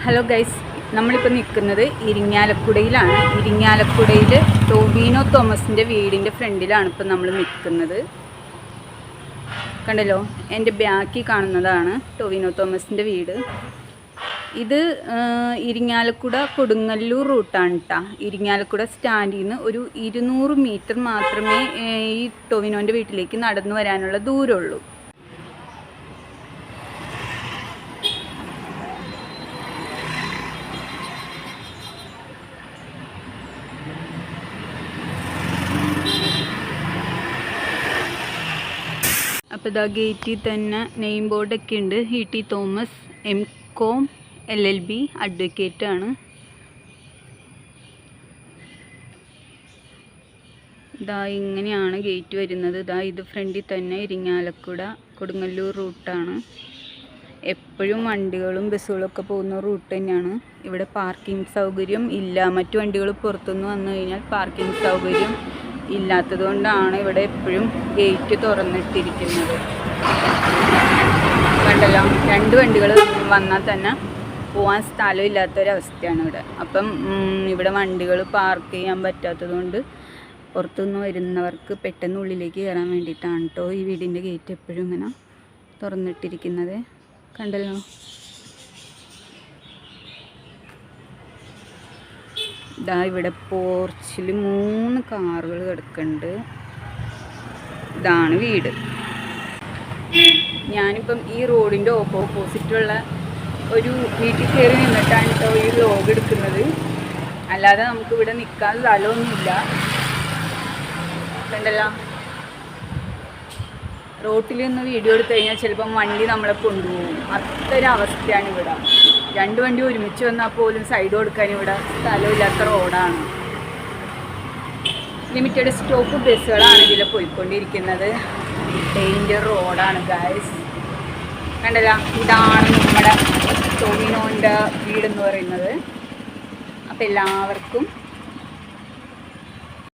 Hello guys, നമ്മളിപ്പോൾ നിൽക്കുന്നത് ഇരിങ്ങാലക്കുടയിലാണ്. ഇരിങ്ങാലക്കുടയിൽ ടോവിനോ തോമസിൻ്റെ വീടിൻ്റെ ഫ്രണ്ടിലാണ് ഇപ്പോൾ നമ്മൾ നിൽക്കുന്നത്. കണ്ടല്ലോ, എൻ്റെ ബാക്കിൽ കാണുന്നതാണ് ടോവിനോ തോമസിൻ്റെ വീട്. ഇത് ഇരിങ്ങാലക്കുട കൊടുങ്ങല്ലൂർ റൂട്ടാണ് കേട്ടോ. ഇരിങ്ങാലക്കുട സ്റ്റാൻഡിൽ നിന്ന് ഒരു 200 മീറ്റർ മാത്രമേ ഈ ടോവിനോൻ്റെ വീട്ടിലേക്ക് നടന്നു വരാനുള്ള ദൂരമുള്ളൂ. അപ്പോൾ ഇതാ ഗേറ്റിൽ തന്നെ നെയിം ബോർഡൊക്കെ ഉണ്ട്. ET Thomas M.Com LLB അഡ്വക്കേറ്റാണ്. ഇതാ ഇങ്ങനെയാണ് ഗേറ്റ് വരുന്നത്. ഇതാ ഇത് ഫ്രണ്ടിൽ തന്നെ ഇരിങ്ങാലക്കുട കൊടുങ്ങല്ലൂർ റൂട്ടാണ്. എപ്പോഴും വണ്ടികളും ബസ്സുകളൊക്കെ പോകുന്ന റൂട്ട് തന്നെയാണ്. ഇവിടെ പാർക്കിംഗ് സൗകര്യം ഇല്ല. മറ്റു വണ്ടികൾ പുറത്തുനിന്ന് വന്നു കഴിഞ്ഞാൽ പാർക്കിംഗ് സൗകര്യം ഇല്ലാത്തത് കൊണ്ടാണ് ഇവിടെ എപ്പോഴും ഗേറ്റ് തുറന്നിട്ടിരിക്കുന്നത്. കണ്ടല്ലോ, 2 വണ്ടികൾ വന്നാൽ തന്നെ പോകാൻ സ്ഥലമില്ലാത്തൊരവസ്ഥയാണ് ഇവിടെ. അപ്പം ഇവിടെ വണ്ടികൾ പാർക്ക് ചെയ്യാൻ പറ്റാത്തത് കൊണ്ട് പുറത്തുനിന്ന് വരുന്നവർക്ക് പെട്ടെന്ന് ഉള്ളിലേക്ക് കയറാൻ വേണ്ടിയിട്ടാണ് കേട്ടോ ഈ വീടിൻ്റെ ഗേറ്റ് എപ്പോഴും ഇങ്ങനെ തുറന്നിട്ടിരിക്കുന്നത്. കണ്ടല്ലോ, ഇതാ ഇവിടെ പോർച്ചിൽ 3 കാറുകൾ കിടക്കുന്നുണ്ട്. ഇതാണ് വീട്. ഞാനിപ്പം ഈ റോഡിൻ്റെ ഓപ്പോസിറ്റുള്ള ഒരു വീട്ടിൽ കയറി നിന്നിട്ടാണ് കേട്ടോ ഈ വ്ലോഗ് എടുക്കുന്നത്. അല്ലാതെ നമുക്കിവിടെ നിൽക്കാൻ സ്ഥലമൊന്നുമില്ല. കണ്ടല്ലോ, റോട്ടിൽ നിന്ന് വീഡിയോ എടുത്തു കഴിഞ്ഞാൽ ചിലപ്പം വണ്ടി നമ്മളെ കൊണ്ടുപോകും. അത്രയൊരവസ്ഥയാണ് ഇവിടെ. 2 വണ്ടി ഒരുമിച്ച് വന്നാൽ പോലും സൈഡ് കൊടുക്കാൻ ഇവിടെ സ്ഥലമില്ലാത്ത റോഡാണ്. ലിമിറ്റഡ് സ്റ്റോപ്പ് ബസ്സുകളാണ് ഇതിൽ പോയിക്കൊണ്ടിരിക്കുന്നത്. ഡേഞ്ചർ റോഡാണ് ഗൈസ്. കണ്ടല്ലോ, ഇതാണ് നമ്മുടെ ടോവിനോൻ്റെ വീടെന്ന് പറയുന്നത്. അപ്പോൾ എല്ലാവർക്കും